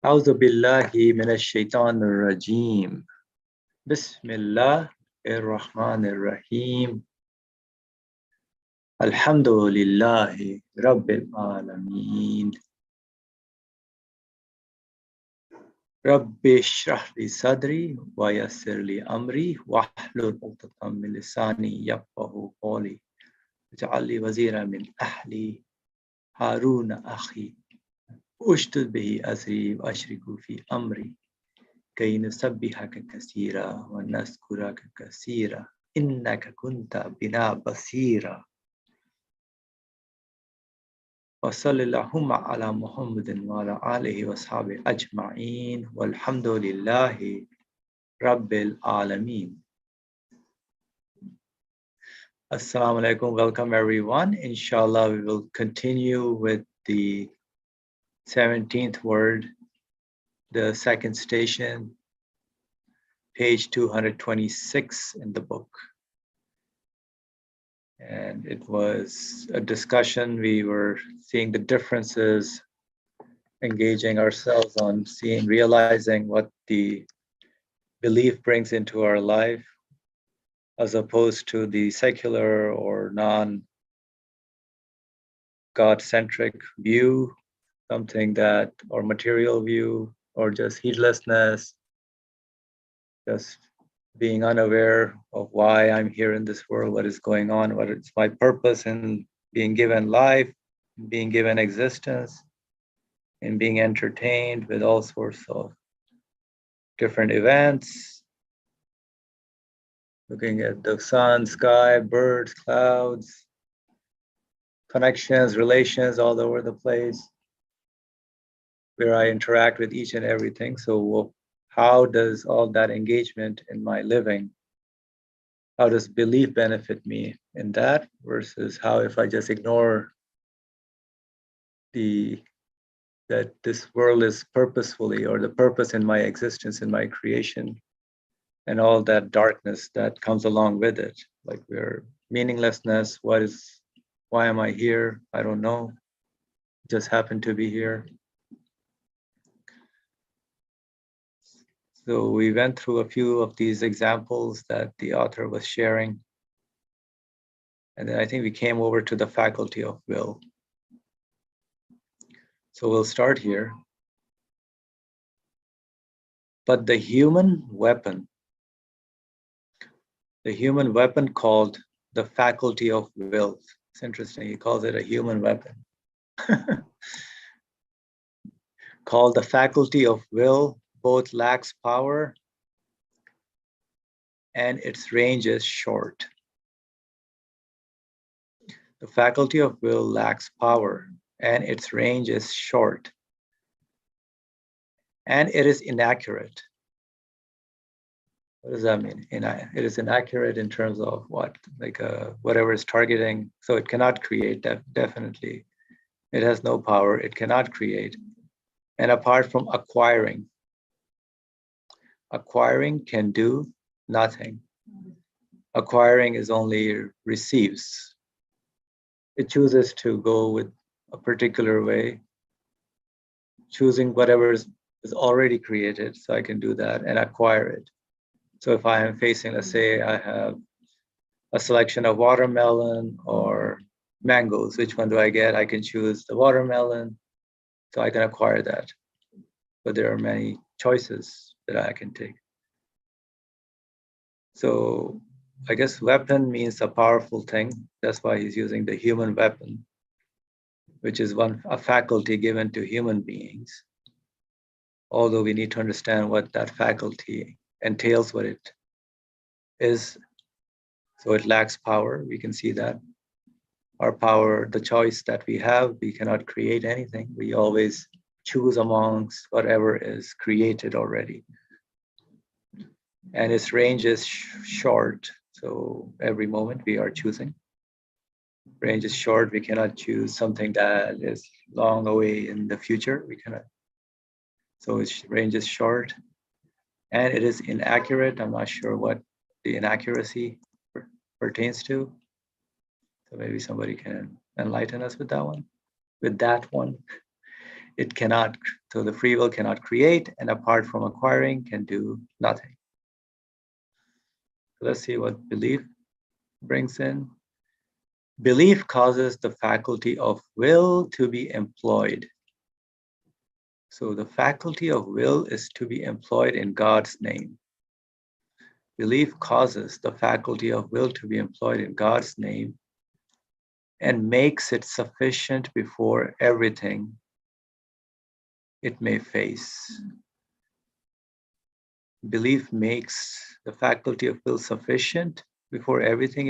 أعوذ بالله من الشيطان الرجيم بسم الله الرحمن الرحيم الحمد لله رب العالمين رب اشرح لي صدري ويسر لي أمري واحلل عقدة من لساني يفقهوا قولي واجعل لي وزيرا من أهلي هارون أخي أشدد به أزري وأشركه في أمري كي نسبحك كثيرا ونذكرك كثيرا إنك كنت بنا بصيرا وصلى اللهم على محمد وعلى آله وصحبه أجمعين والحمد لله رب العالمين. Assalamu alaikum. Welcome everyone. Inshallah, we will continue with the 17th word, the second station, page 226 in the book. And it was a discussion. We were seeing the differences, engaging ourselves on seeing, realizing what the belief brings into our life, as opposed to the secular or non-God-centric view, something that, or material view, or just heedlessness, just being unaware of why I'm here in this world, what is going on, what is my purpose in being given life, being given existence, and being entertained with all sorts of different events, looking at the sun, sky, birds, clouds, connections, relations all over the place, where I interact with each and everything. So how does all that engagement in my living, how does belief benefit me in that versus how if I just ignore that this world is purposefully, or the purpose in my existence, in my creation, and all that darkness that comes along with it, like we're meaninglessness, why am I here? I don't know, just happen to be here. So we went through a few of these examples that the author was sharing. And then I think we came over to the faculty of will. So we'll start here. But the human weapon called the faculty of will. It's interesting, he calls it a human weapon. Called the faculty of will, both lacks power and its range is short. The faculty of will lacks power and its range is short. And it is inaccurate. What does that mean? It is inaccurate in terms of what? Like whatever it's targeting. So it cannot create, definitely. It has no power, it cannot create. And apart from acquiring can do nothing. Acquiring is only receives. It chooses to go with a particular way, choosing whatever is already created, so I can do that and acquire it. So if I am facing, let's say I have a selection of watermelon or mangoes, which one do I get? I can choose the watermelon, so I can acquire that. But there are many choices that I can take. So I guess weapon means a powerful thing. That's why he's using the human weapon, which is a faculty given to human beings. Although we need to understand what that faculty entails, what it is. So it lacks power, we can see that. Our power, the choice that we have, we cannot create anything. We always choose amongst whatever is created already. And its range is short. So every moment we are choosing. Range is short, we cannot choose something that is long away in the future. We cannot. So its range is short. And it is inaccurate. I'm not sure what the inaccuracy pertains to. So maybe somebody can enlighten us with that one. it cannot, so the free will cannot create, and apart from acquiring, can do nothing. Let's see what belief brings in. Belief causes the faculty of will to be employed. So the faculty of will is to be employed in God's name. Belief causes the faculty of will to be employed in God's name and makes it sufficient before everything it may face. Belief makes the faculty of will sufficient before everything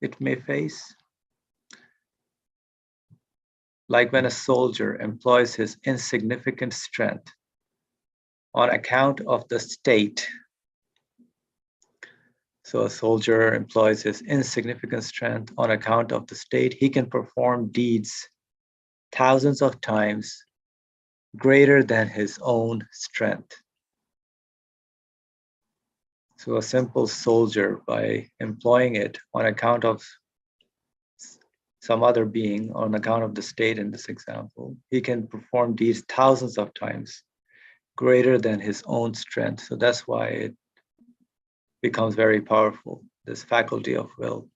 it may face. Like when a soldier employs his insignificant strength on account of the state. So a soldier employs his insignificant strength on account of the state. He can perform deeds thousands of times greater than his own strength. So a simple soldier, by employing it on account of some other being, on account of the state in this example, he can perform deeds thousands of times greater than his own strength. So that's why it becomes very powerful, this faculty of will.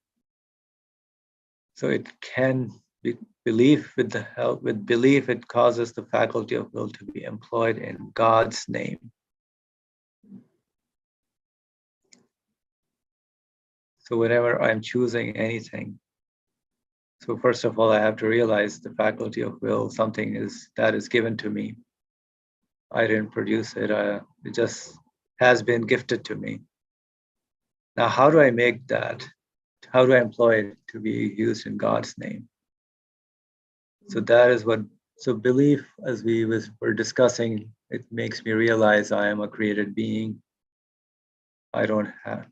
So it can be belief, with the help, with belief, it causes the faculty of will to be employed in God's name. So whenever I'm choosing anything, so first of all, I have to realize the faculty of will, something is that is given to me. I didn't produce it, it just has been gifted to me. Now, how do I make that? How do I employ it to be used in God's name? So that is what, so belief, as we were discussing, it makes me realize I am a created being. I don't have,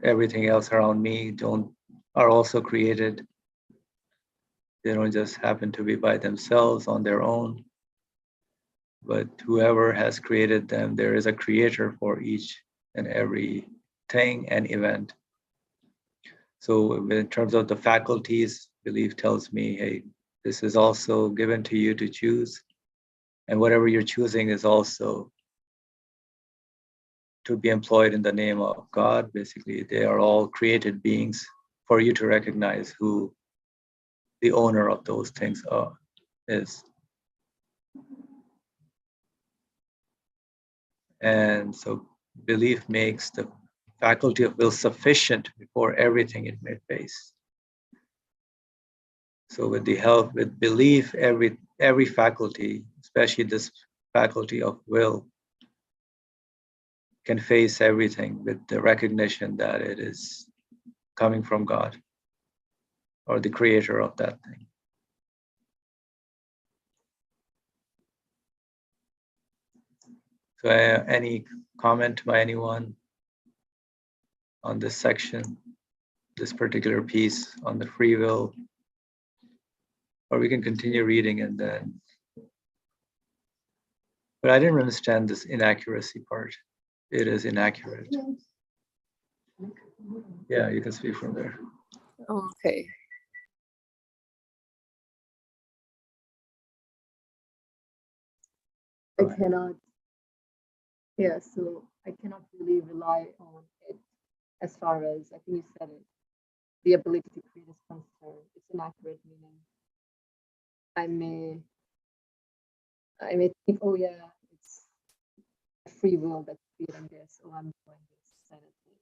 everything else around me are also created. They don't just happen to be by themselves on their own, but whoever has created them, there is a creator for each and every thing and event. So in terms of the faculties, belief tells me, hey, this is also given to you to choose. And whatever you're choosing is also to be employed in the name of God. Basically, they are all created beings for you to recognize who the owner of those things is. And so belief makes the faculty of will sufficient before everything it may face. So with the help, with belief, every faculty, especially this faculty of will, can face everything with the recognition that it is coming from God or the creator of that thing. So any comment by anyone on this section, this particular piece on the free will? Or we can continue reading and then, but I didn't understand this inaccuracy part. It is inaccurate. Yeah, you can speak from there. Okay. I cannot, so I cannot really rely on it as far as, I think you said it, the ability to create is concerned. It's inaccurate, meaning I may think, oh yeah, it's free will that's creating this, or I'm doing this kind of thing.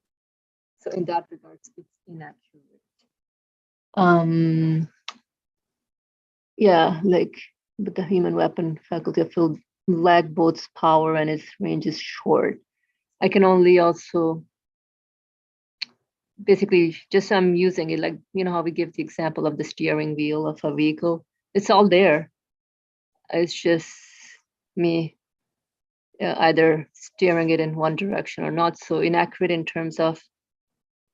So in that regards, it's inaccurate. Yeah, like with the human weapon faculty of will lack both power and its range is short. I can only also basically just I'm using it like, how we give the example of the steering wheel of a vehicle. It's all there. It's just me either steering it in one direction or not. So inaccurate in terms of,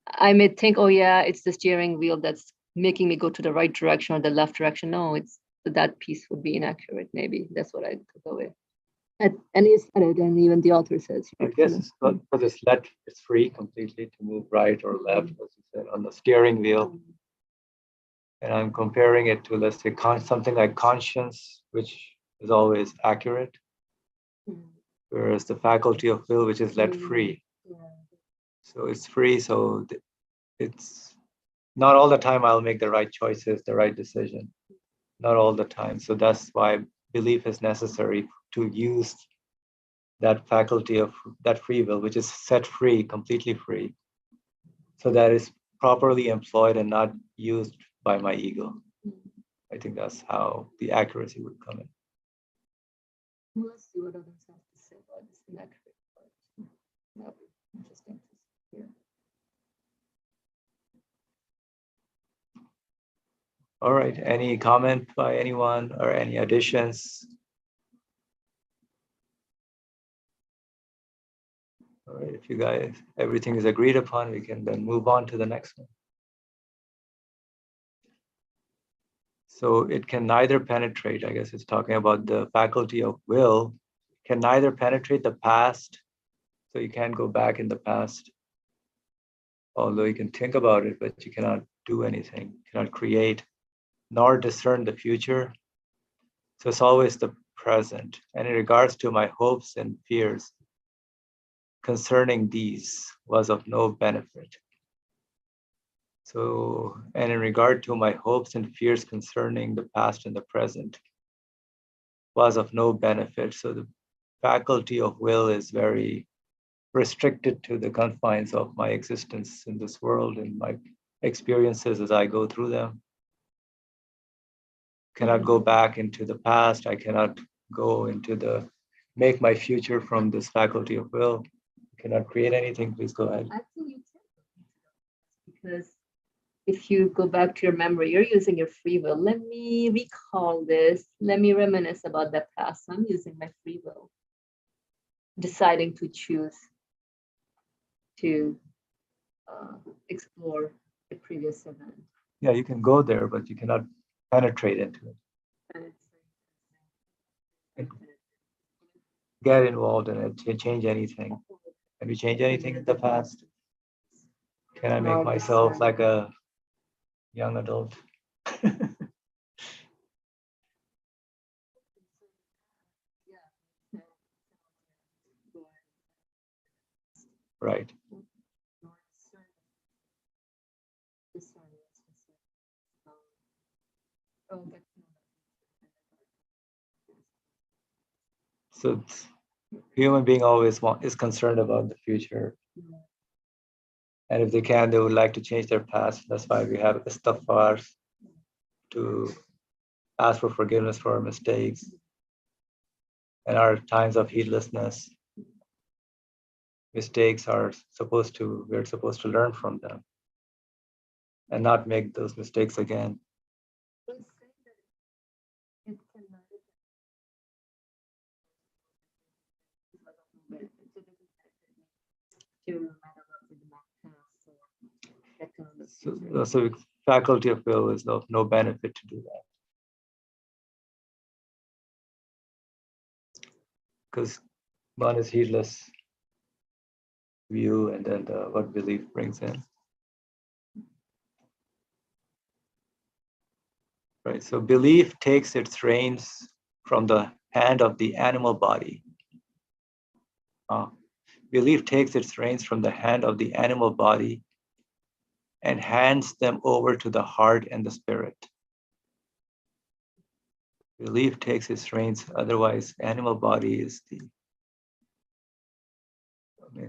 I may think, oh yeah, it's the steering wheel that's making me go to the right direction or the left direction. No, it's that piece would be inaccurate. Maybe that's what I took away. And he said it, and even the author says. I guess it's not because it's free completely to move right or left, as you said, on the steering wheel. And I'm comparing it to, let's say, something like conscience, which is always accurate, Mm. whereas the faculty of will, which is let Mm. free, Yeah. so it's free. So it's not all the time I'll make the right choices, the right decision, not all the time. So that's why belief is necessary to use that faculty of that free will, which is set free, completely free, so that is properly employed and not used by my ego. Mm. I think that's how the accuracy would come in. Let's see what others have to say about this inaccurate part. That'll be interesting to hear. All right, any comment by anyone or any additions? All right, if you guys, everything is agreed upon, we can then move on to the next one. So it can neither penetrate, I guess it's talking about the faculty of will, can neither penetrate the past, so you can't go back in the past, although you can think about it, but you cannot do anything, cannot create, nor discern the future. So it's always the present. And in regards to my hopes and fears concerning these was of no benefit. So, and in regard to my hopes and fears concerning the past and the present was of no benefit. So the faculty of will is very restricted to the confines of my existence in this world and my experiences as I go through them. Cannot go back into the past. I cannot go into make my future from this faculty of will. Cannot create anything. Please go ahead. Actually, you can, because if you go back to your memory, you're using your free will. Let me recall this. Let me reminisce about the past. I'm using my free will, deciding to choose to explore the previous event. Yeah, you can go there, but you cannot penetrate into it. Get involved in it to change anything. Can we change anything in the past? Can I make myself like a young adult? Right. So human being always is concerned about the future. And if they can, they would like to change their past. That's why we have istighfar to ask for forgiveness for our mistakes and our times of heedlessness. Mistakes we're supposed to learn from them and not make those mistakes again. So faculty of will is of no benefit to do that. Because one is heedless view and then what belief brings in. Right, so belief takes its reins from the hand of the animal body. Belief takes its reins from the hand of the animal body and hands them over to the heart and the spirit. Belief takes its reins, otherwise animal body is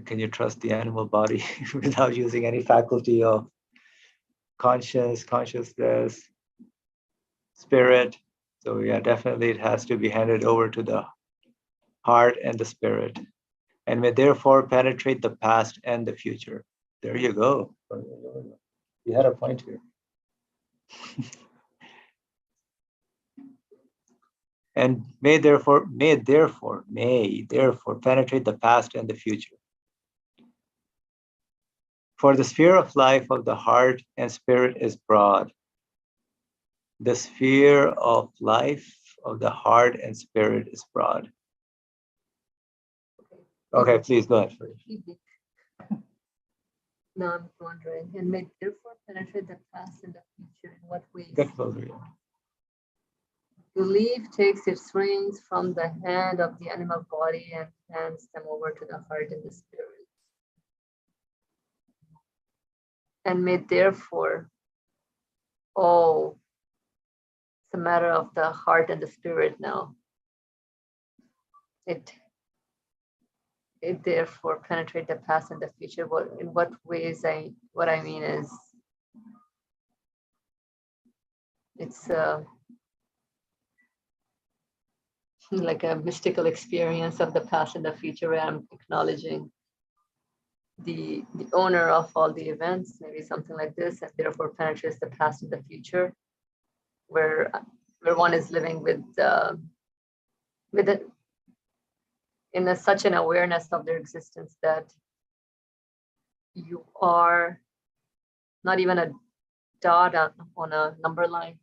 can you trust the animal body without using any faculty of consciousness, spirit? So yeah, definitely it has to be handed over to the heart and the spirit, and may therefore penetrate the past and the future. There you go. You had a point here. And may therefore penetrate the past and the future. For the sphere of life of the heart and spirit is broad. The sphere of life of the heart and spirit is broad. Okay, please go ahead. Now I'm wondering, and may therefore penetrate the past and the future in what ways? Get closer. Belief takes its reins from the hand of the animal body and hands them over to the heart and the spirit. And may therefore, oh, it's a matter of the heart and the spirit now. It therefore penetrate the past and the future. In what ways what I mean is it's like a mystical experience of the past and the future where I'm acknowledging the owner of all the events, maybe something like this, and therefore penetrates the past and the future, where one is living with it in such an awareness of their existence that you are not even a dot on a number line.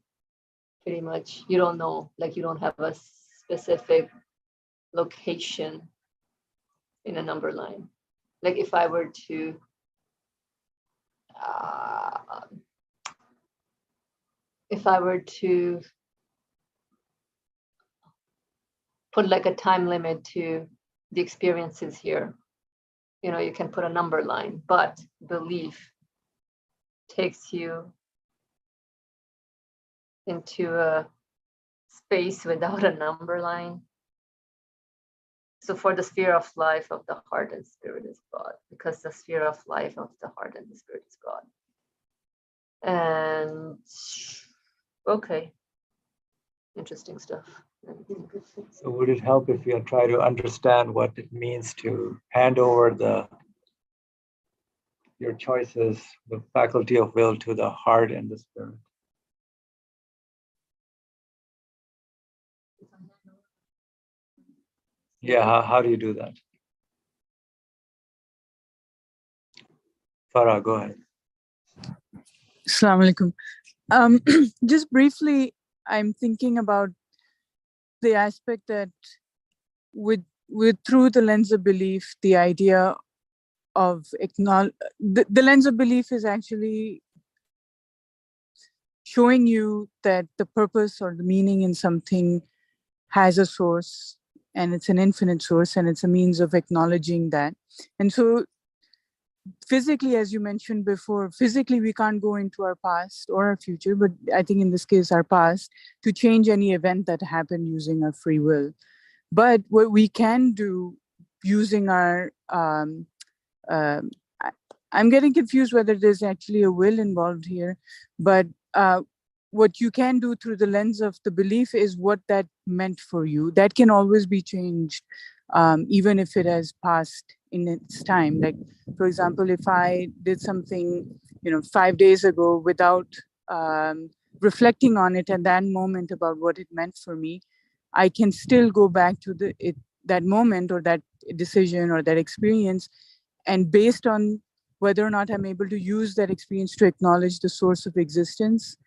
Pretty much, you don't know, like you don't have a specific location in a number line. Like if I were to put like a time limit to the experiences here, you can put a number line, but belief takes you into a space without a number line. So for the sphere of life of the heart and spirit is God, because the sphere of life of the heart and the spirit is God. And okay, interesting stuff. So would it help if you try to understand what it means to hand over your choices, the faculty of will, to the heart and the spirit? Yeah, how do you do that? Farah, go ahead. Assalamu alaikum. Just briefly, I'm thinking about the aspect that with through the lens of belief, the idea of the lens of belief is actually showing you that the purpose or the meaning in something has a source, and it's an infinite source, and it's a means of acknowledging that. And so physically, as you mentioned before, physically we can't go into our past or our future, but I think in this case our past, to change any event that happened using our free will. But what we can do using our I'm getting confused whether there's actually a will involved here, but what you can do through the lens of the belief is what that meant for you. That can always be changed, even if it has passed in its time. Like, for example, if I did something, 5 days ago without reflecting on it at that moment about what it meant for me, I can still go back to that moment or that decision or that experience, and based on whether or not I'm able to use that experience to acknowledge the source of existence,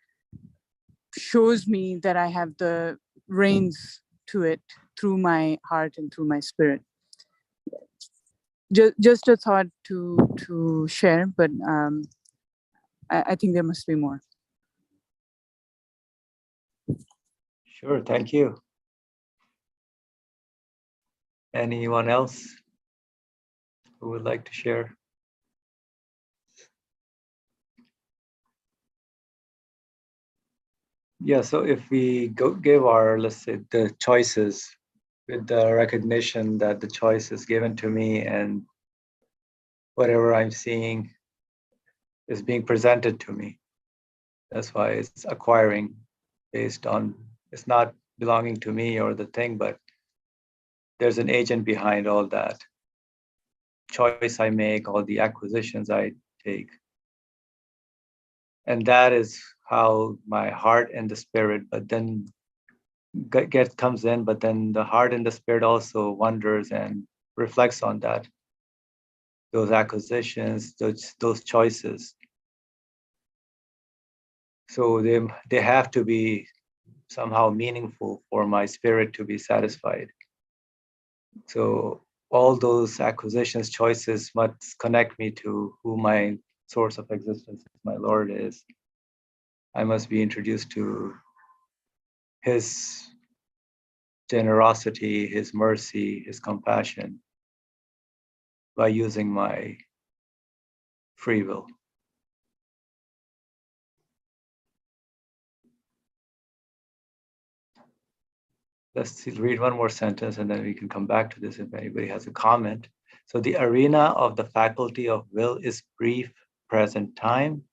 shows me that I have the reins to it through my heart and through my spirit. Just a thought to share, but I think there must be more. Sure, thank you. Anyone else who would like to share? Yeah, so if we give our, let's say, the choices with the recognition that the choice is given to me and whatever I'm seeing is being presented to me. That's why it's acquiring based on, it's not belonging to me or the thing, but there's an agent behind all that choice I make, all the acquisitions I take. And that is how my heart and the spirit, but then comes in, but then the heart and the spirit also wonders and reflects on that, those acquisitions, those choices. So they have to be somehow meaningful for my spirit to be satisfied. So all those acquisitions, choices must connect me to who my source of existence, my Lord, is. I must be introduced to his generosity, his mercy, his compassion by using my free will. Let's read one more sentence and then we can come back to this if anybody has a comment. So the arena of the faculty of will is brief present time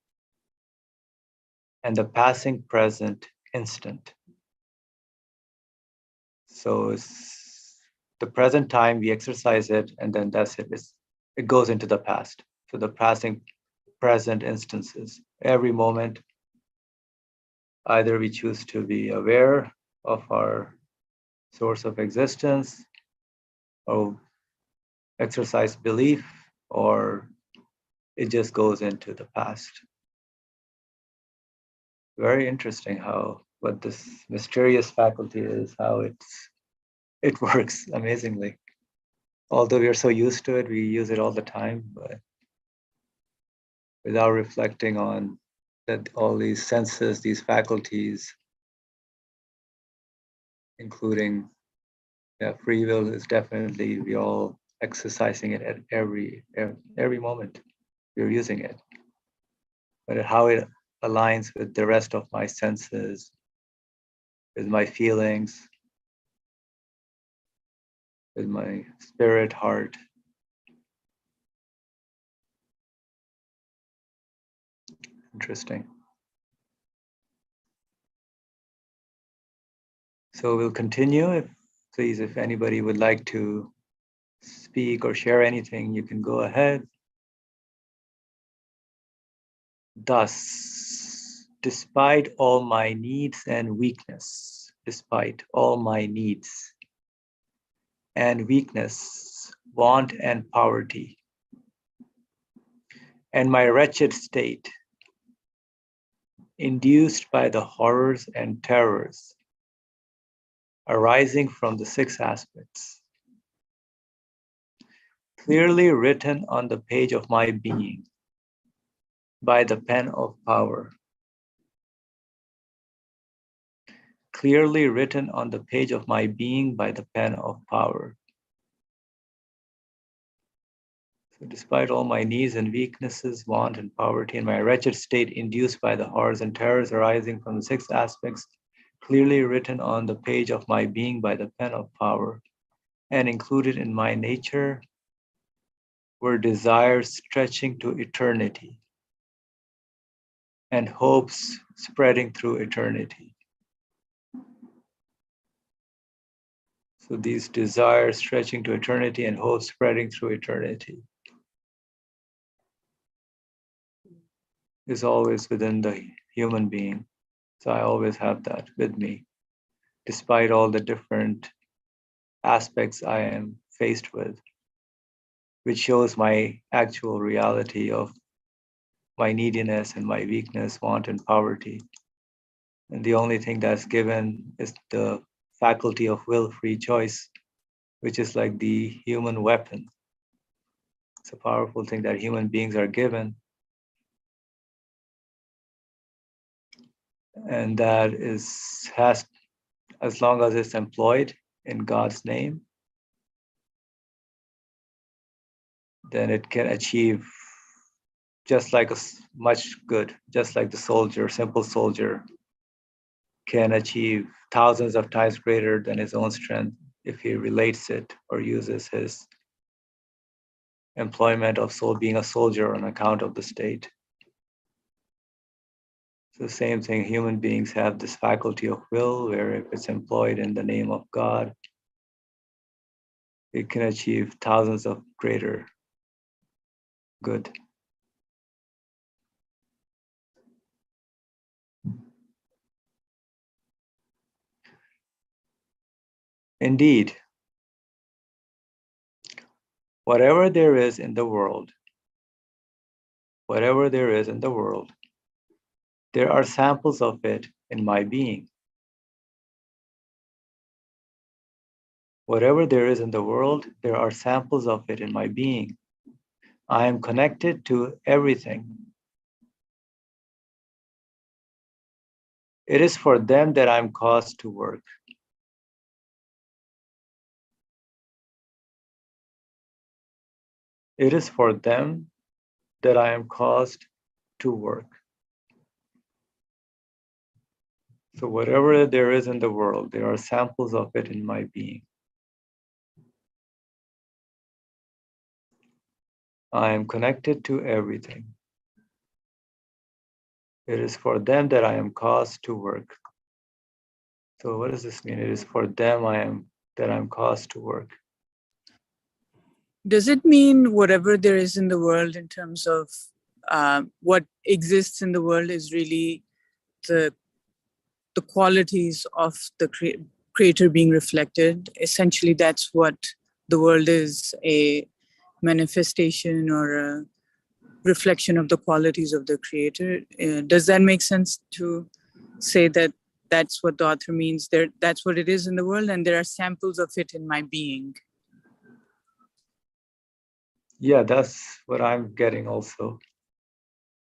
and the passing present instant. So it's the present time, we exercise it, and then that's it. It goes into the past. So the passing present instances, every moment, either we choose to be aware of our source of existence or exercise belief, or it just goes into the past. Very interesting how what this mysterious faculty is, how it works amazingly. Although we are so used to it, we use it all the time, but without reflecting on that all these senses, these faculties, including free will, is definitely we all exercising it at every moment we're using it. But how it aligns with the rest of my senses, with my feelings, with my spirit, heart. Interesting. So we'll continue. Please, if anybody would like to speak or share anything, you can go ahead. Thus, despite all my needs and weakness, despite all my needs and weakness, want and poverty, and my wretched state, induced by the horrors and terrors arising from the six aspects, clearly written on the page of my being by the pen of power, clearly written on the page of my being by the pen of power. So despite all my needs and weaknesses, want and poverty, and my wretched state induced by the horrors and terrors arising from the six aspects, clearly written on the page of my being by the pen of power, and included in my nature were desires stretching to eternity and hopes spreading through eternity. So these desires stretching to eternity and hopes spreading through eternity is always within the human being. So I always have that with me, despite all the different aspects I am faced with, which shows my actual reality of my neediness and my weakness, want and poverty. And the only thing that's given is the faculty of will-free choice, which is like the human weapon. It's a powerful thing that human beings are given. And that has, as long as it's employed in God's name, then it can achieve just like much good, just like the soldier, simple soldier can achieve thousands of times greater than his own strength if he relates it or uses his employment of being a soldier on account of the state. So the same thing, human beings have this faculty of will where if it's employed in the name of God, it can achieve thousands of greater good. Indeed, whatever there is in the world, whatever there is in the world, there are samples of it in my being. Whatever there is in the world, there are samples of it in my being. I am connected to everything. It is for them that I'm caused to work. it is for them that I am caused to work. So whatever there is in the world, there are samples of it in my being. I am connected to everything. It is for them that I am caused to work. So what does this mean? It is for them that I'm caused to work. Does it mean whatever there is in the world in terms of what exists in the world is really the qualities of the creator being reflected? Essentially, that's what the world is, a manifestation or a reflection of the qualities of the creator. Does that make sense to say that that's what the author means? That's what it is in the world, and there are samples of it in my being. Yeah, that's what I'm getting also.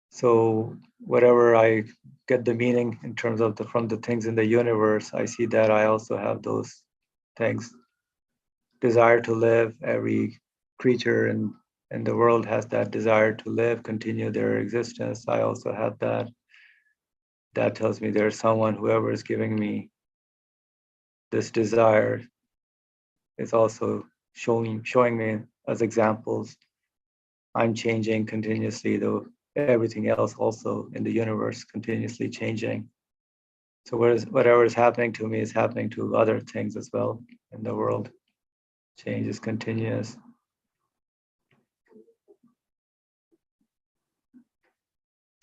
So whatever I get the meaning in terms of from the things in the universe, I see that I also have those things. Desire to live, every creature in the world has that desire to live, continue their existence. I also have that. That tells me there's someone, whoever is giving me this desire is also showing me as examples. I'm changing continuously, though everything else also in the universe continuously changing. So whatever is happening to me is happening to other things as well in the world. Change is continuous.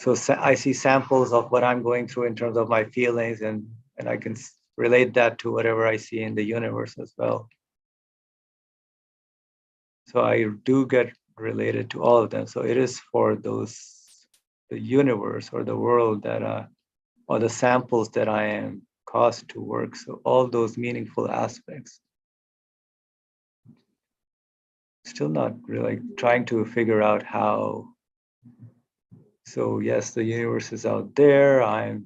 So I see samples of what I'm going through in terms of my feelings, and I can relate that to whatever I see in the universe as well. So I do get related to all of them. So it is for the universe or the world that or the samples that I am caused to work. So all those meaningful aspects. Still not really trying to figure out how. So yes, the universe is out there. I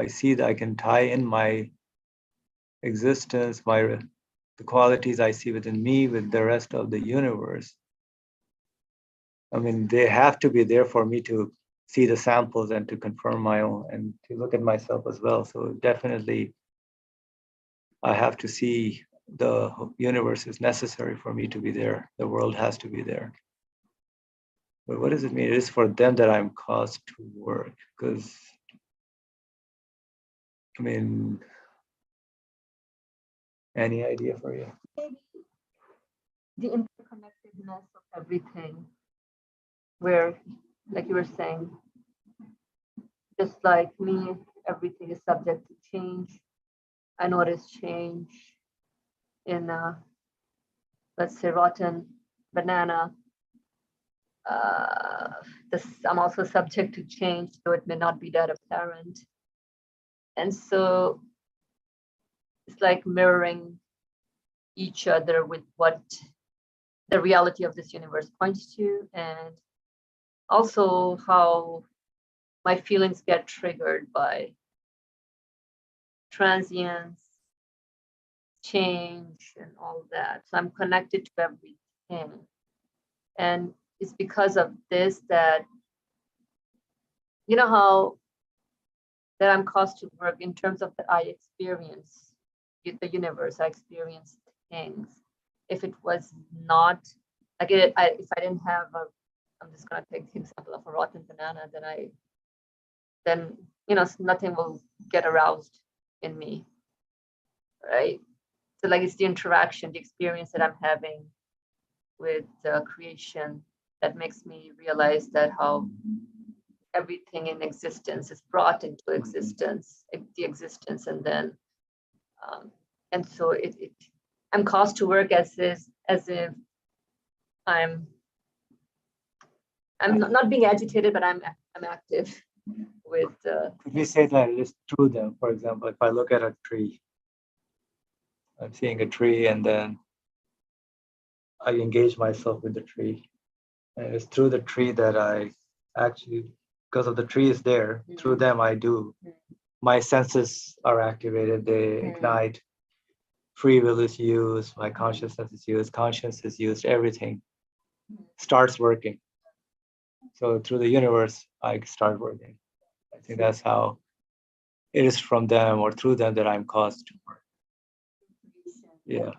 see that I can tie in my existence, the qualities I see within me with the rest of the universe. I mean, they have to be there for me to see the samples and to confirm my own and to look at myself as well. So definitely I have to see the universe is necessary for me to be there. The world has to be there. But what does it mean? It is for them that I'm caused to work. Because, I mean, any idea for you? The interconnectedness of everything, where, like you were saying, just like me, everything is subject to change. I notice change in, let's say, rotten banana. I'm also subject to change, though it may not be that apparent. And so it's like mirroring each other with what the reality of this universe points to, and also how my feelings get triggered by transience, change, and all that. So I'm connected to everything. And it's because of this that, you know, how that I'm caused to work in terms of that I experience the universe, I experience things. If it was not, like if I didn't have I'm just gonna take the example of a rotten banana, then you know, nothing will get aroused in me, right? So like it's the interaction, the experience that I'm having with creation that makes me realize that how everything in existence is brought into existence, the existence, and then and so I'm caused to work as if I'm not being agitated, but I'm active with. Could we say that it is through them? For example, if I look at a tree, I'm seeing a tree, and then I engage myself with the tree, and it's through the tree that I actually, because of the tree is there, through them I do. My senses are activated; they ignite. Free will is used. My consciousness is used. Conscience is used. Everything starts working. So through the universe, I start working. I think that's how it is from them or through them that I'm caused to work. Yeah.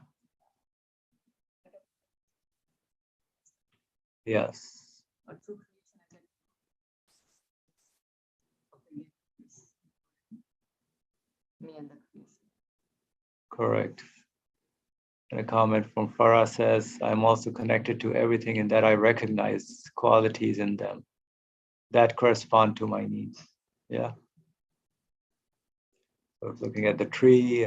Yes. Correct. And a comment from Farah says, I'm also connected to everything in that I recognize qualities in them that correspond to my needs. Yeah. So looking at the tree,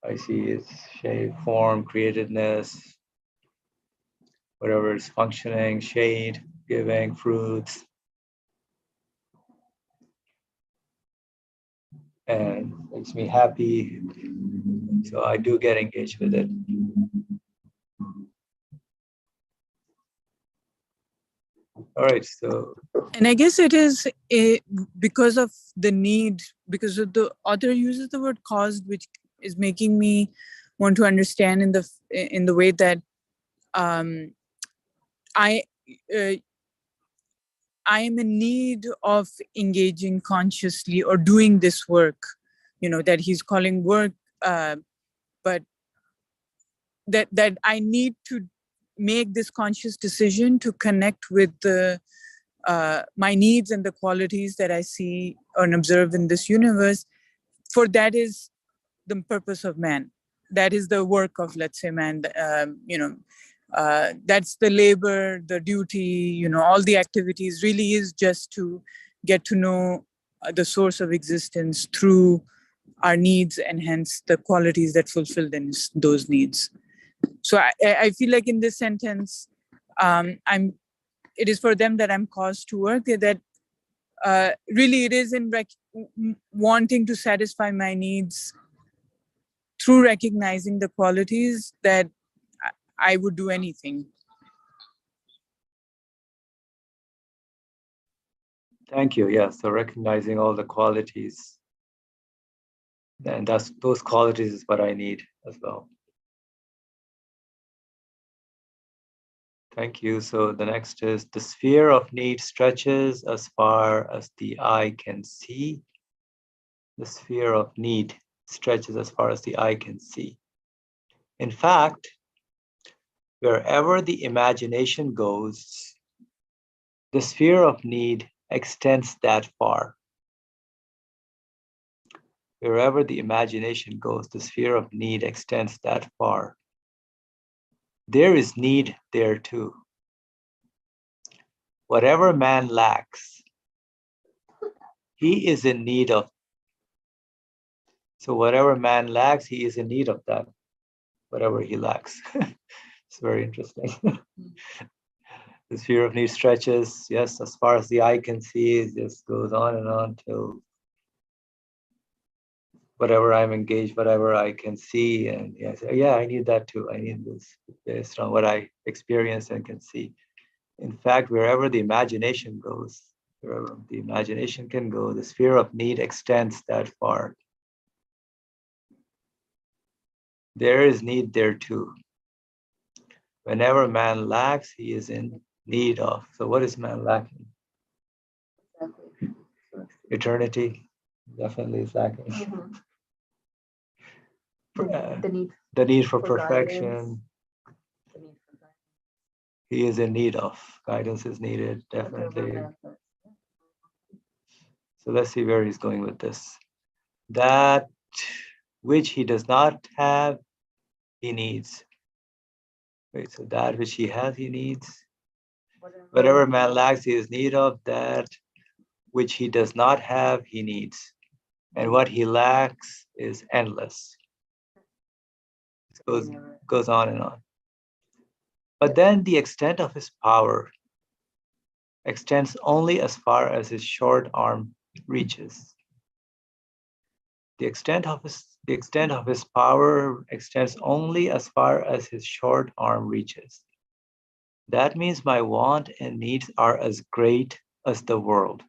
I see its shape, form, createdness, whatever is functioning, shade, giving, fruits. And makes me happy. So I do get engaged with it. All right, so. And I guess it is because of the need, because of the author uses the word caused, which is making me want to understand in the way that I am in need of engaging consciously or doing this work, that he's calling work, but that I need to make this conscious decision to connect with my needs and the qualities that I see and observe in this universe. For that is the purpose of man. That is the work of, let's say, man. That's the labor, the duty, all the activities really is just to get to know the source of existence through our needs and hence the qualities that fulfill those needs. So I feel like in this sentence, it is for them that I'm caused to work, that really it is in wanting to satisfy my needs through recognizing the qualities that I would do anything. Thank you. Yeah, so recognizing all the qualities, and those qualities is what I need as well. Thank you. So the next is the sphere of need stretches as far as the eye can see. The sphere of need stretches as far as the eye can see. In fact, wherever the imagination goes, the sphere of need extends that far. Wherever the imagination goes, the sphere of need extends that far. There is need there too. Whatever man lacks, he is in need of. So whatever man lacks, he is in need of that, whatever he lacks. It's very interesting. The sphere of need stretches, yes, as far as the eye can see, it just goes on and on till whatever I'm engaged, whatever I can see. And yes, yeah, I need that too. I need this based on what I experience and can see. In fact, wherever the imagination goes, wherever the imagination can go, the sphere of need extends that far. There is need there too. Whenever man lacks, he is in need of. So what is man lacking? Eternity definitely is lacking. Mm-hmm. The need for perfection. He is in need of. Guidance is needed, definitely. So let's see where he's going with this. That which he does not have, he needs. Wait, so that which he has, he needs. Whatever man lacks, he is in need of. That which he does not have, he needs. And what he lacks is endless. It goes on and on. But then the extent of his power extends only as far as his short arm reaches. The extent of his power extends only as far as his short arm reaches. That means my want and needs are as great as the world,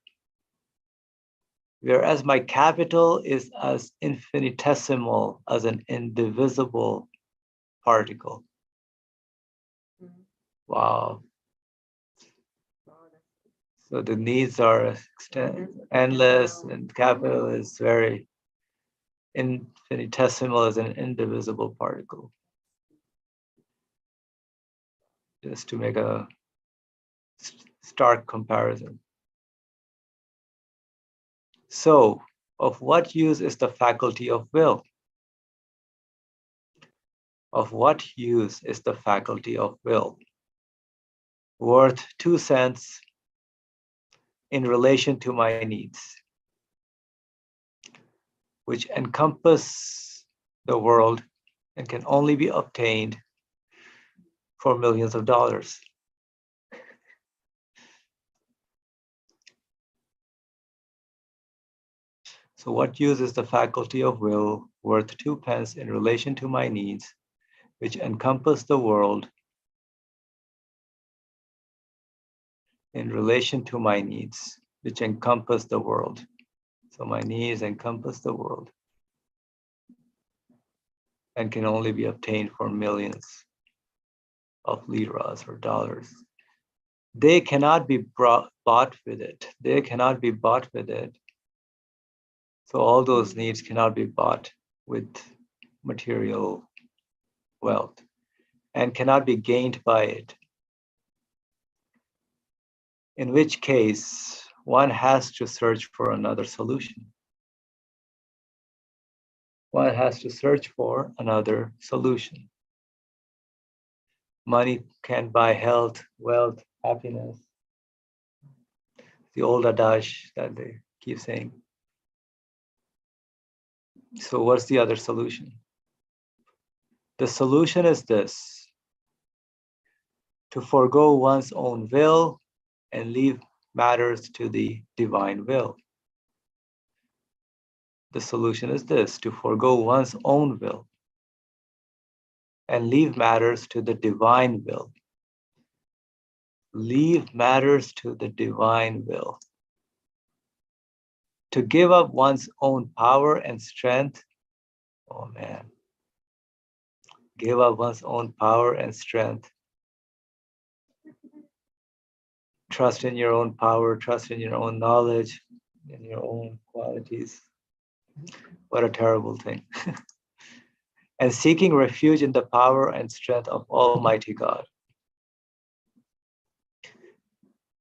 whereas my capital is as infinitesimal as an indivisible particle. Wow. So the needs are endless, and capital is very infinitesimal as an indivisible particle. Just to make a stark comparison. So, of what use is the faculty of will? Of what use is the faculty of will? Worth 2 cents in relation to my needs, which encompass the world and can only be obtained for millions of dollars. So what use is the faculty of will worth 2 pence in relation to my needs, which encompass the world in relation to my needs, which encompass the world. So my needs encompass the world and can only be obtained for millions of liras or dollars. They cannot be bought with it. They cannot be bought with it. So all those needs cannot be bought with material wealth and cannot be gained by it. In which case, one has to search for another solution. One has to search for another solution. Money can buy health, wealth, happiness. The old adage that they keep saying. So what's the other solution? The solution is this: to forego one's own will and leave matters to the divine will. The solution is this: to forego one's own will and leave matters to the divine will. Leave matters to the divine will. To give up one's own power and strength, oh man, give up one's own power and strength. Trust in your own power, trust in your own knowledge, in your own qualities. What a terrible thing. And seeking refuge in the power and strength of Almighty God.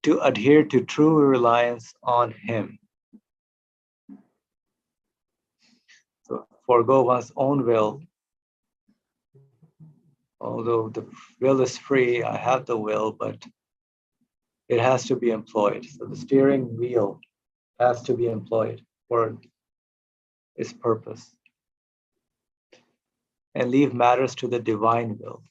To adhere to true reliance on Him. So forego one's own will. Although the will is free, I have the will, but it has to be employed. So the steering wheel has to be employed for its purpose. And leave matters to the divine will.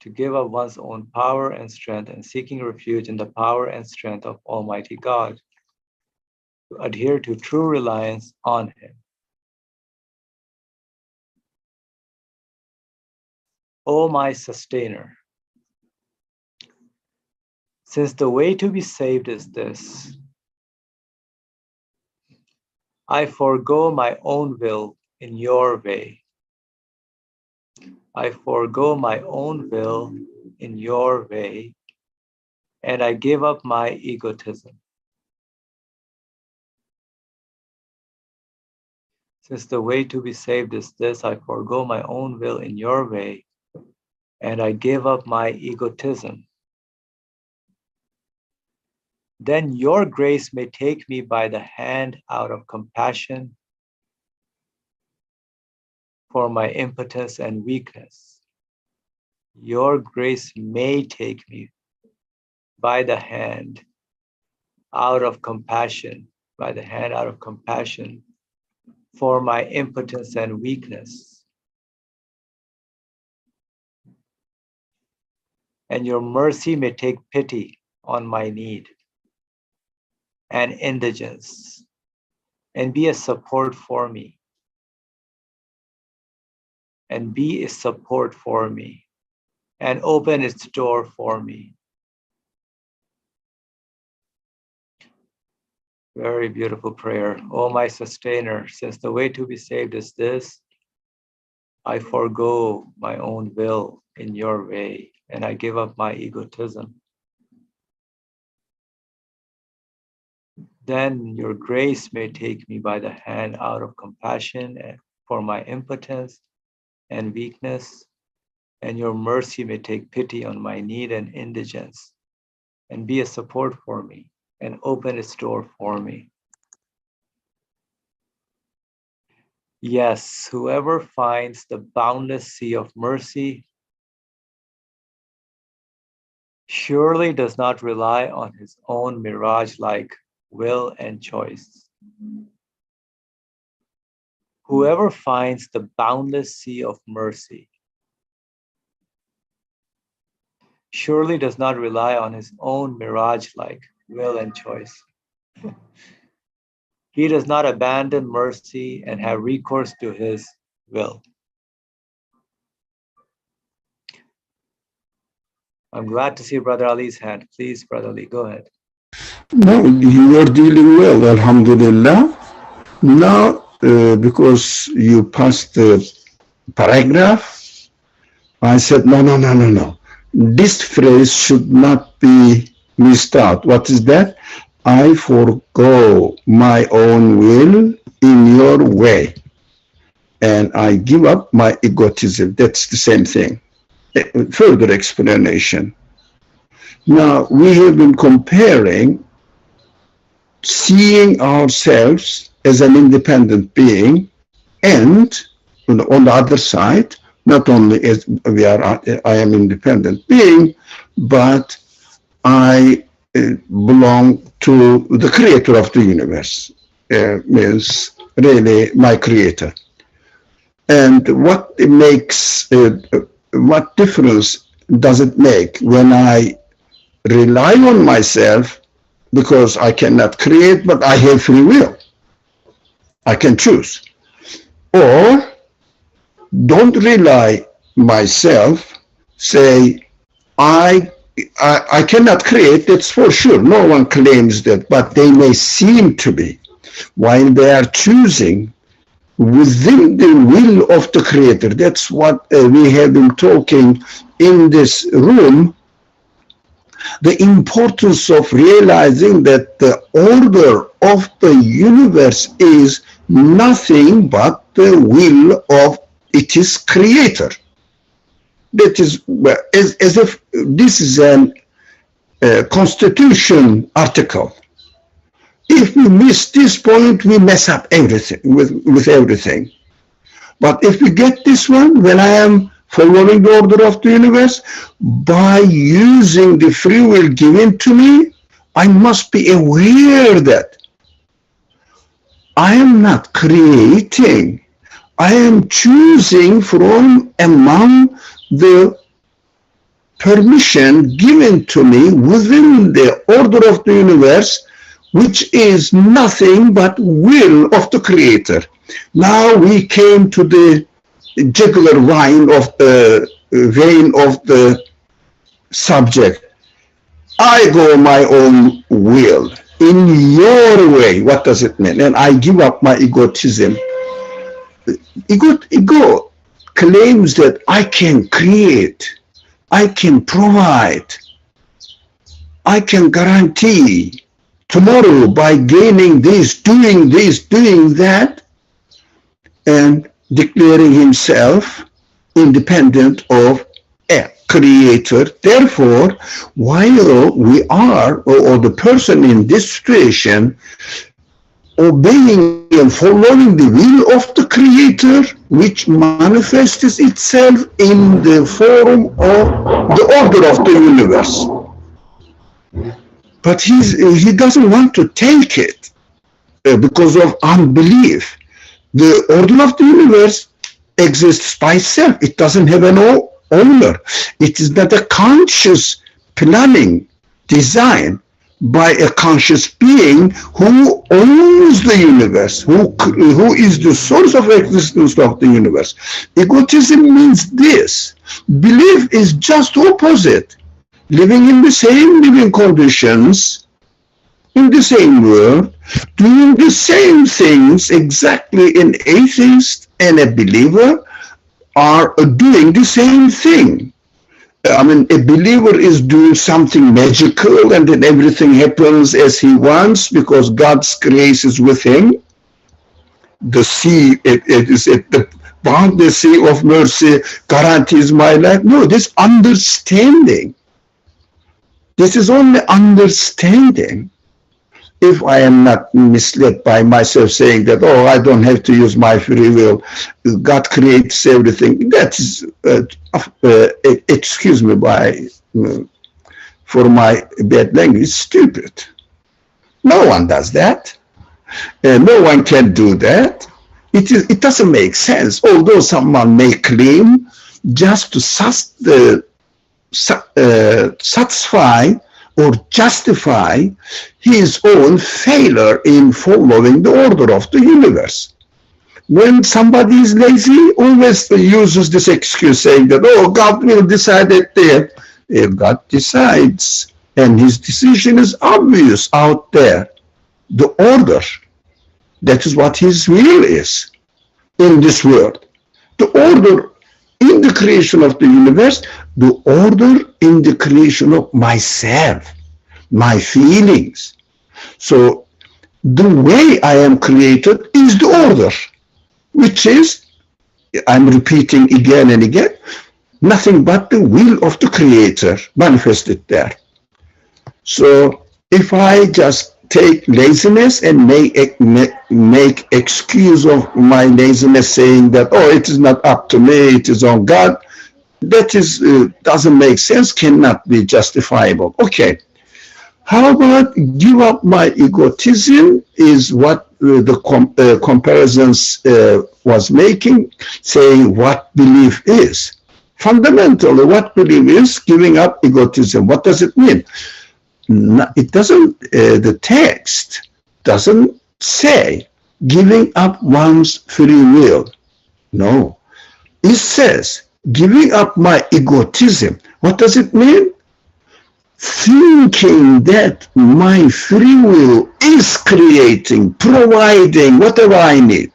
To give up one's own power and strength and seeking refuge in the power and strength of Almighty God. To adhere to true reliance on Him. O my sustainer, since the way to be saved is this, I forego my own will in your way. I forego my own will in your way, and I give up my egotism. Since the way to be saved is this, I forego my own will in your way, and I give up my egotism. Then your grace may take me by the hand out of compassion for my impotence and weakness. Your grace may take me by the hand out of compassion, by the hand out of compassion for my impotence and weakness. And your mercy may take pity on my need and indigence and be a support for me. And be a support for me and open its door for me. Very beautiful prayer. Oh, my sustainer, since the way to be saved is this, I forego my own will in your way, and I give up my egotism. Then your grace may take me by the hand out of compassion for my impotence and weakness, and your mercy may take pity on my need and indigence, and be a support for me, and open its door for me. Yes, whoever finds the boundless sea of mercy surely does not rely on his own mirage-like will and choice. Whoever finds the boundless sea of mercy surely does not rely on his own mirage-like will and choice. He does not abandon mercy and have recourse to his will. I'm glad to see Brother Ali's hand. Please, Brother Ali, go ahead. No, you are dealing well, Alhamdulillah. Now, because you passed the paragraph, I said, no. This phrase should not be missed out. What is that? I forego my own will in your way, and I give up my egotism. That's the same thing. Further explanation. Now, we have been comparing seeing ourselves as an independent being, and on the other side, not only as I am independent being, but I belong to the creator of the universe, means really my creator. And what makes, what difference does it make when I rely on myself, because I cannot create, but I have free will. I can choose. Or don't rely myself, say, I cannot create, that's for sure. No one claims that, but they may seem to be. While they are choosing within the will of the creator. That's what we have been talking in this room. The importance of realizing that the order of the universe is nothing but the will of its creator. That is as if this is a constitution article. If we miss this point, we mess up everything with everything. But if we get this one, when I am following the order of the universe, by using the free will given to me, I must be aware that I am not creating. I am choosing from among the permission given to me within the order of the universe, which is nothing but will of the creator. Now we came to the jugular vein of the subject. I go my own will in your way. What does it mean? And I give up my egotism. Ego claims that I can create, I can provide, I can guarantee tomorrow by gaining this, doing that, and declaring himself independent of a creator. Therefore, while we are, or the person in this situation, obeying and following the will of the creator, which manifests itself in the form of the order of the universe. But he doesn't want to take it because of unbelief. The order of the universe exists by itself. It doesn't have an owner. It is not a conscious planning, design by a conscious being who owns the universe, who is the source of existence of the universe. Egotism means this. Belief is just opposite. Living in the same living conditions, in the same world, doing the same things exactly an atheist and a believer are doing the same thing. I mean, a believer is doing something magical and then everything happens as he wants because God's grace is with him. The sea, it is the boundless sea of mercy guarantees my life. No, this understanding. This is only understanding. If I am not misled by myself saying that, oh, I don't have to use my free will, God creates everything, that is, excuse me for my bad language, stupid. No one does that. No one can do that. It doesn't make sense, although someone may claim just to satisfy or justify his own failure in following the order of the universe. When somebody is lazy, always uses this excuse saying that, oh, God will decide it there. If God decides, and his decision is obvious out there, the order, that is what his will is in this world. The order in the creation of the universe, the order in the creation of myself, my feelings. So the way I am created is the order, which is, I'm repeating again and again, nothing but the will of the Creator manifested there. So if I just take laziness and make excuse of my laziness, saying that, oh, it is not up to me, it is on God, that is doesn't make sense, cannot be justifiable. Okay, how about give up my egotism is what the comparisons was making, saying what belief is. Fundamentally, what belief is giving up egotism. What does it mean? It doesn't, the text doesn't say giving up one's free will. No, it says giving up my egotism. What does it mean? Thinking that my free will is creating, providing whatever I need,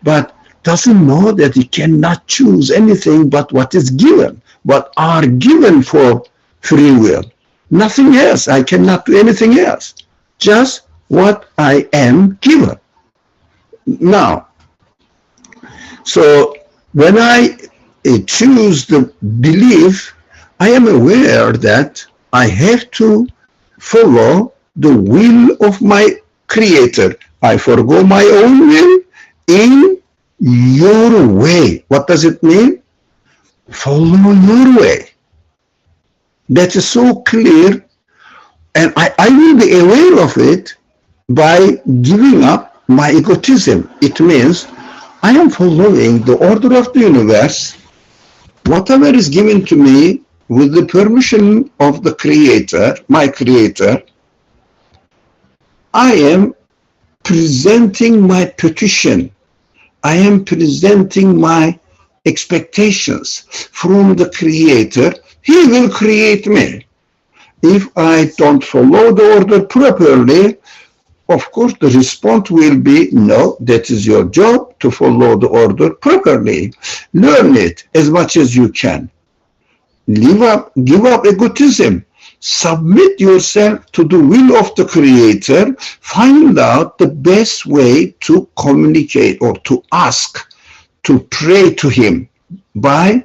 but doesn't know that it cannot choose anything but what is given, what are given for free will. Nothing else. I cannot do anything else. Just what I am given. Now, so when I choose the belief, I am aware that I have to follow the will of my Creator. I forgo my own will in your way. What does it mean? Follow your way. That is so clear, and I will be aware of it by giving up my egotism. It means I am following the order of the universe, whatever is given to me with the permission of the Creator, my Creator. I am presenting my petition. I am presenting my expectations from the Creator. He will create me. If I don't follow the order properly, of course, the response will be, no, that is your job to follow the order properly. Learn it as much as you can. Give up egotism. Submit yourself to the will of the Creator. Find out the best way to communicate or to ask, to pray to Him by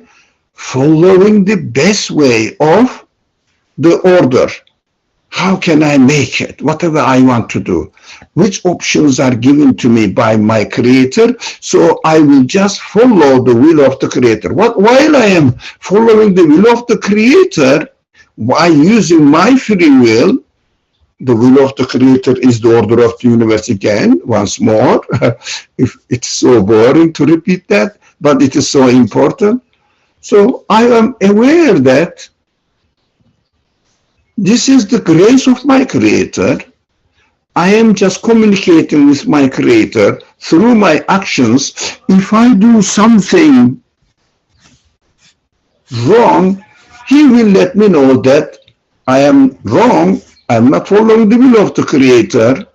following the best way of the order. How can I make it? Whatever I want to do. Which options are given to me by my Creator? So I will just follow the will of the Creator. While I am following the will of the Creator, by using my free will, the will of the Creator is the order of the universe again, once more. If it's so boring to repeat that, but it is so important. So I am aware that this is the grace of my Creator. I am just communicating with my Creator through my actions. If I do something wrong, He will let me know that I am wrong. I am not following the will of the Creator.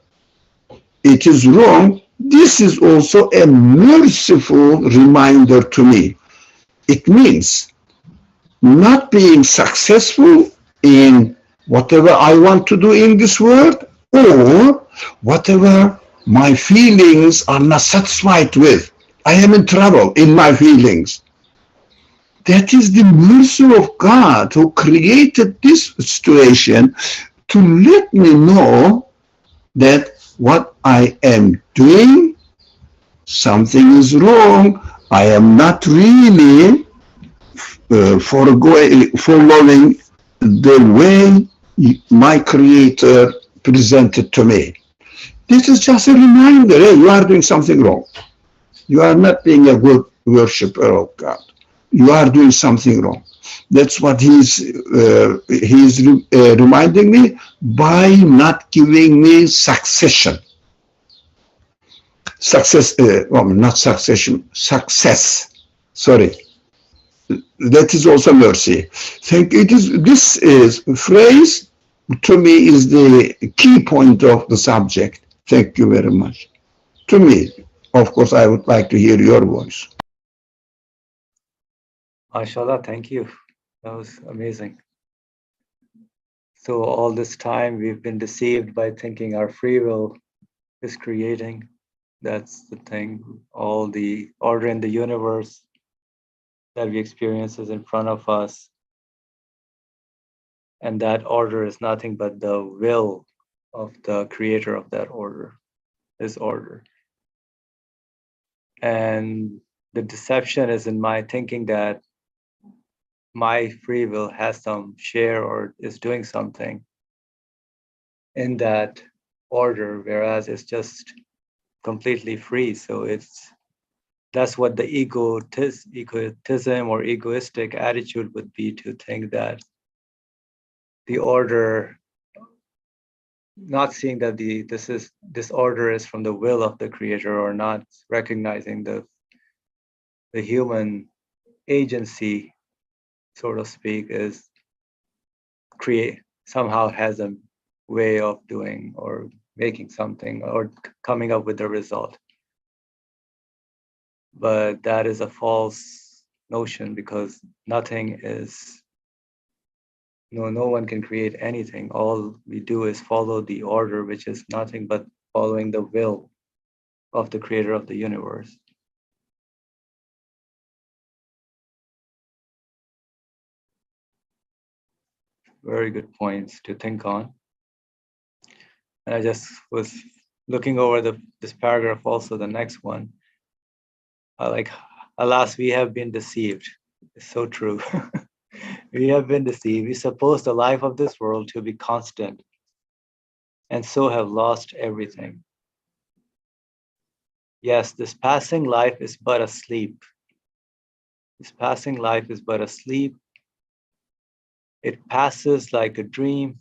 It is wrong. This is also a merciful reminder to me. It means not being successful in whatever I want to do in this world, or whatever my feelings are not satisfied with. I am in trouble in my feelings. That is the mercy of God who created this situation to let me know that what I am doing, something is wrong. I am not really following the way my Creator presented to me. This is just a reminder, hey, you are doing something wrong. You are not being a good worshiper of God. You are doing something wrong. That's what he's reminding me by not giving me success. Not succession, success. Sorry. That is also mercy. This phrase to me is the key point of the subject. Thank you very much. To me, of course, I would like to hear your voice. MashaAllah, thank you. That was amazing. So all this time we've been deceived by thinking our free will is creating. That's the thing. All the order in the universe that we experience is in front of us. And that order is nothing but the will of the creator of that order, his order. And the deception is in my thinking that my free will has some share or is doing something in that order, whereas it's just completely free. So that's what the egotism or egoistic attitude would be, to think that the order, not seeing that this order is from the will of the creator, or not recognizing the human agency, so to speak, is somehow has a way of doing or making something or coming up with a result. But that is a false notion, because nothing is, no one can create anything. All we do is follow the order, which is nothing but following the will of the creator of the universe. Very good points to think on. And I just was looking over this paragraph, also the next one. Alas, we have been deceived. It's so true. We have been deceived. We suppose the life of this world to be constant, and so have lost everything. Yes, this passing life is but a sleep. This passing life is but a sleep. It passes like a dream.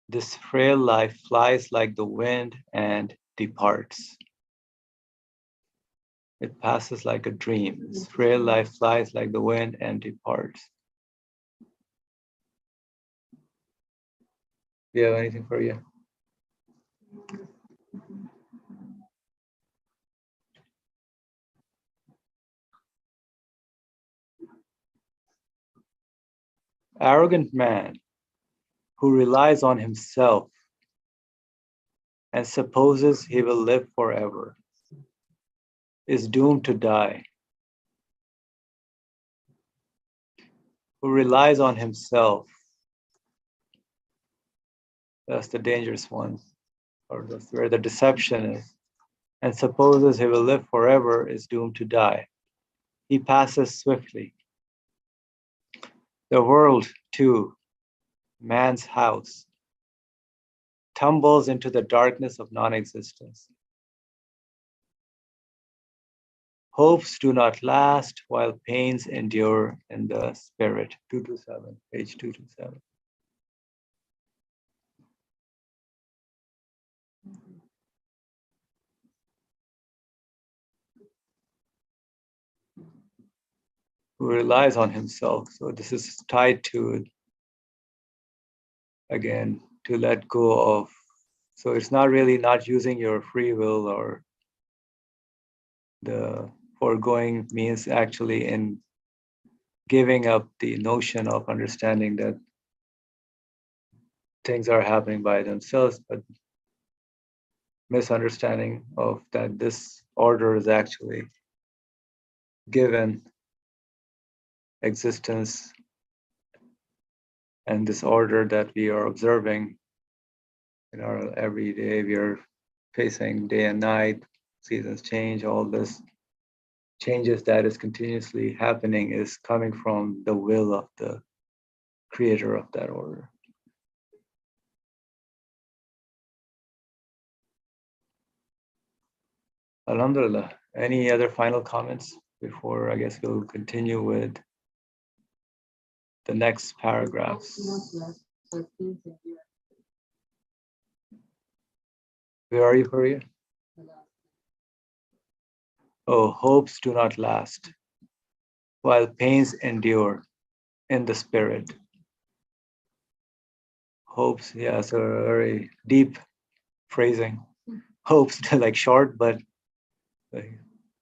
This frail life flies like the wind and departs. It passes like a dream. This frail life flies like the wind and departs. Do you have anything for you? Arrogant man who relies on himself and supposes he will live forever is doomed to die. Who relies on himself, that's the dangerous one, or that's where the deception is, and supposes he will live forever is doomed to die. He passes swiftly. The world, too, man's house, tumbles into the darkness of non-existence. Hopes do not last while pains endure in the spirit. 227, page 227. Who relies on himself. So this is tied to, again, to let go of. So it's not really not using your free will or the foregoing means actually in giving up the notion of understanding that things are happening by themselves, but misunderstanding of that this order is actually given existence, and this order that we are observing in our everyday, we are facing day and night, seasons change, all this changes that is continuously happening is coming from the will of the creator of that order. Alhamdulillah. Any other final comments before I guess we'll continue with the next paragraphs? Where are you, Faria? Oh, hopes do not last, while pains endure in the spirit. Hopes, yeah, so very deep phrasing. Hopes, like short, but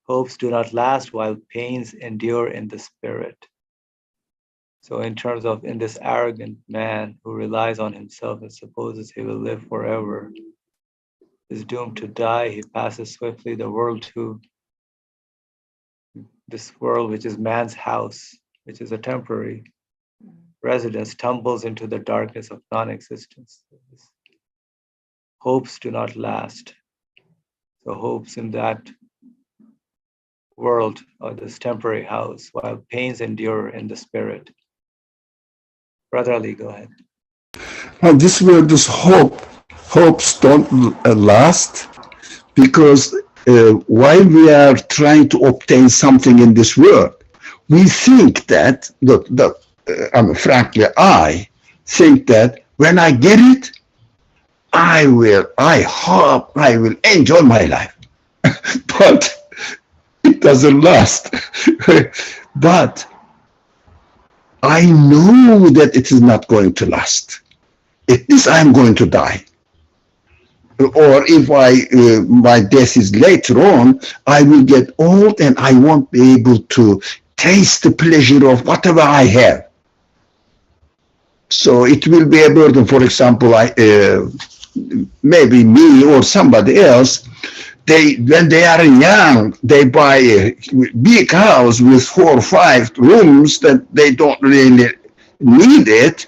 hopes do not last while pains endure in the spirit. So in terms of in this arrogant man who relies on himself and supposes he will live forever, is doomed to die. He passes swiftly the world to this world, which is man's house, which is a temporary residence, tumbles into the darkness of non-existence. Hopes do not last. So hopes in that world or this temporary house, while pains endure in the spirit. Brother Ali, go ahead. Now, this word, this hopes don't last, because while we are trying to obtain something in this world, we think that, frankly, I think that when I get it, I hope I will enjoy my life. But it doesn't last. But I know that it is not going to last. At least I'm going to die. Or if my death is later on, I will get old and I won't be able to taste the pleasure of whatever I have. So it will be a burden. For example, maybe me or somebody else, when they are young, they buy a big house with 4 or 5 rooms that they don't really need it.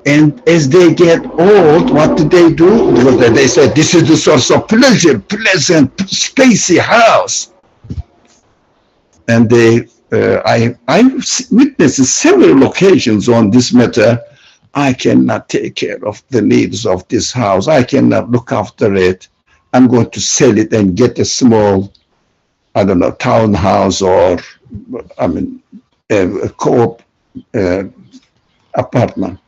And as they get old, what do? Because they say, this is the source of pleasure, pleasant, spacey house. And I've witnessed several occasions on this matter. I cannot take care of the needs of this house. I cannot look after it. I'm going to sell it and get a small, I don't know, townhouse or, a co-op apartment.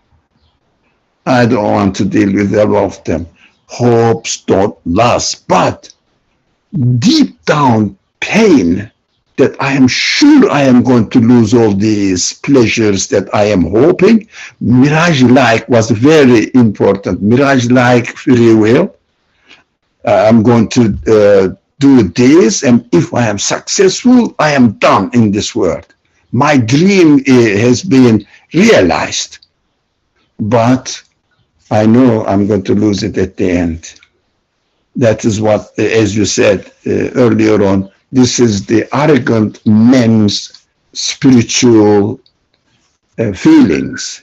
I don't want to deal with all of them. Hopes don't last, but deep down pain that I am sure I am going to lose all these pleasures that I am hoping. Mirage-like was very important. Mirage-like free will. I'm going to do this, and if I am successful, I am done in this world. My dream has been realized, but I know I'm going to lose it at the end. That is what, as you said earlier on, this is the arrogant man's spiritual feelings,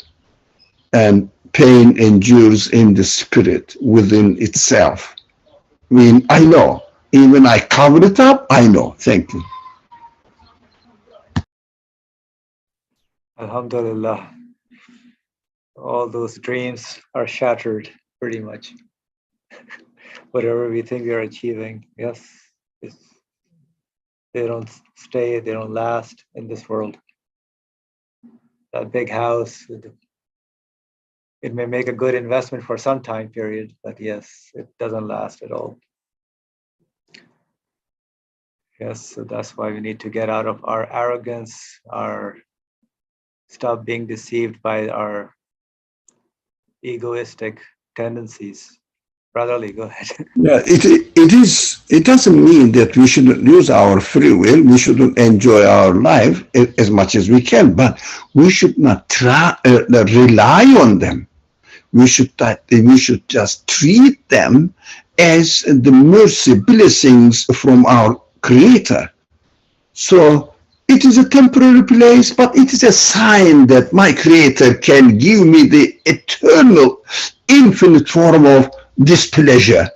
and pain endures in the spirit within itself. I mean, I know. Even I cover it up, I know. Thank you. Alhamdulillah. All those dreams are shattered pretty much. Whatever we think we are achieving, yes, they don't stay, they don't last in this world. That big house, it may make a good investment for some time period, but yes, it doesn't last at all. Yes, so that's why we need to get out of our arrogance, stop being deceived by our egoistic tendencies. Brotherly, go ahead. Yeah, it doesn't mean that we shouldn't use our free will. We shouldn't enjoy our life as much as we can, but we should not rely on them. We should just treat them as the mercy blessings from our Creator. So it is a temporary place, but it is a sign that my Creator can give me the eternal, infinite form of displeasure.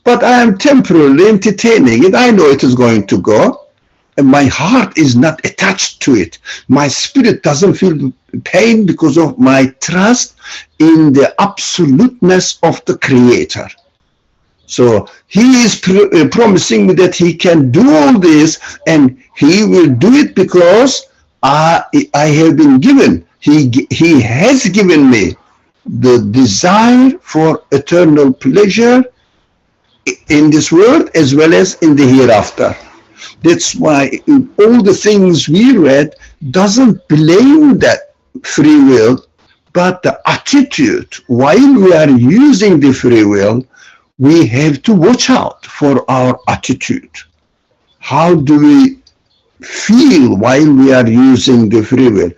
But I am temporarily entertaining it. I know it is going to go. And my heart is not attached to it. My spirit doesn't feel pain because of my trust in the absoluteness of the Creator. So he is promising me that he can do all this, and he will do it because I have been given. He has given me the desire for eternal pleasure in this world as well as in the hereafter. That's why all the things we read doesn't blame that free will, but the attitude. While we are using the free will, we have to watch out for our attitude. How do we feel while we are using the free will?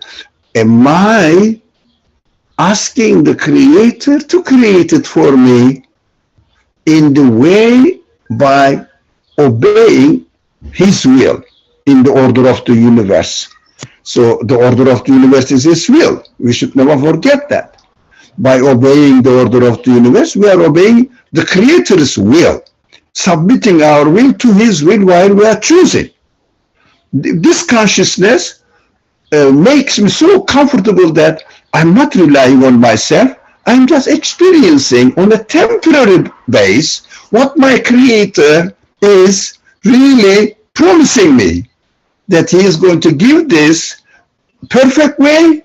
Am I asking the Creator to create it for me in the way by obeying his will in the order of the universe? So the order of the universe is his will. We should never forget that. By obeying the order of the universe, we are obeying the Creator's will, submitting our will to his will while we are choosing. This consciousness makes me so comfortable that I'm not relying on myself. I'm just experiencing on a temporary base what my Creator is really promising me, that he is going to give this perfect way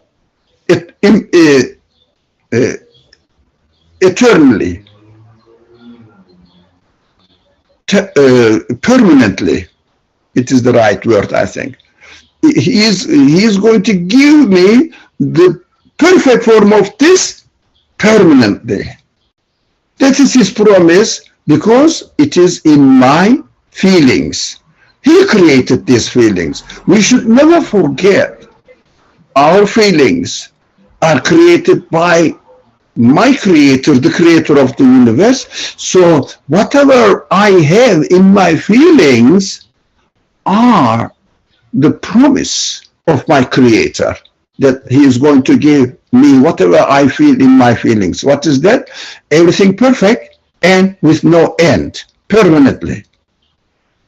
eternally, permanently. It is the right word, I think. He is going to give me the perfect form of this permanently. That is his promise, because it is in my feelings. He created these feelings. We should never forget our feelings are created by my Creator, the Creator of the universe. So whatever I have in my feelings are the promise of my Creator, that he is going to give me whatever I feel in my feelings. What is that? Everything perfect and with no end, permanently.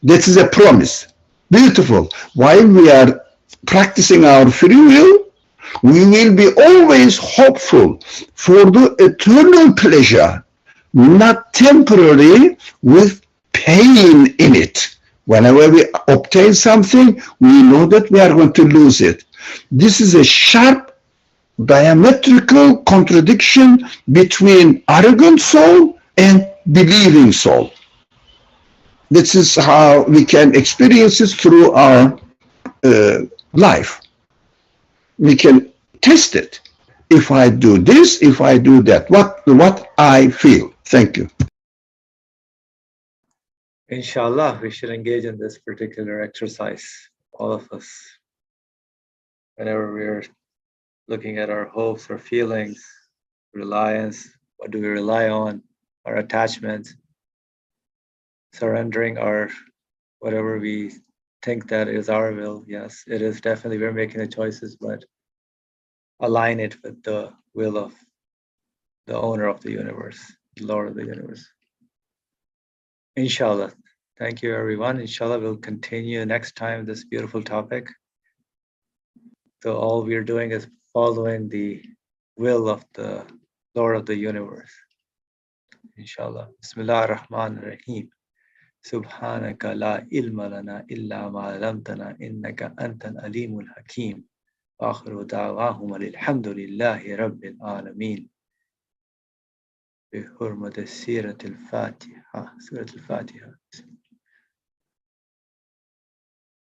This is a promise. Beautiful. While we are practicing our free will, we will be always hopeful for the eternal pleasure, not temporary with pain in it. Whenever we obtain something, we know that we are going to lose it. This is a sharp, diametrical contradiction between arrogant soul and believing soul. This is how we can experience it through our life. We can test it. If I do this, if I do that, what I feel. Thank you. Inshallah, we should engage in this particular exercise, all of us. Whenever we're looking at our hopes or feelings, reliance, what do we rely on, our attachment, surrendering our whatever we think that is our will. Yes, it is definitely, we're making the choices, but align it with the will of the owner of the universe, the Lord of the universe. Inshallah. Thank you, everyone. Inshallah, we'll continue next time this beautiful topic. So all we're doing is following the will of the Lord of the universe. Inshallah. Bismillah ar-Rahman ar-Rahim. Subhanaka la ilma lana illa ma 'allamtana innaka antal alimul hakim. Akhiru da'wahum alhamdulillahi rabbil alamin. بحرمة سورة الفاتحة.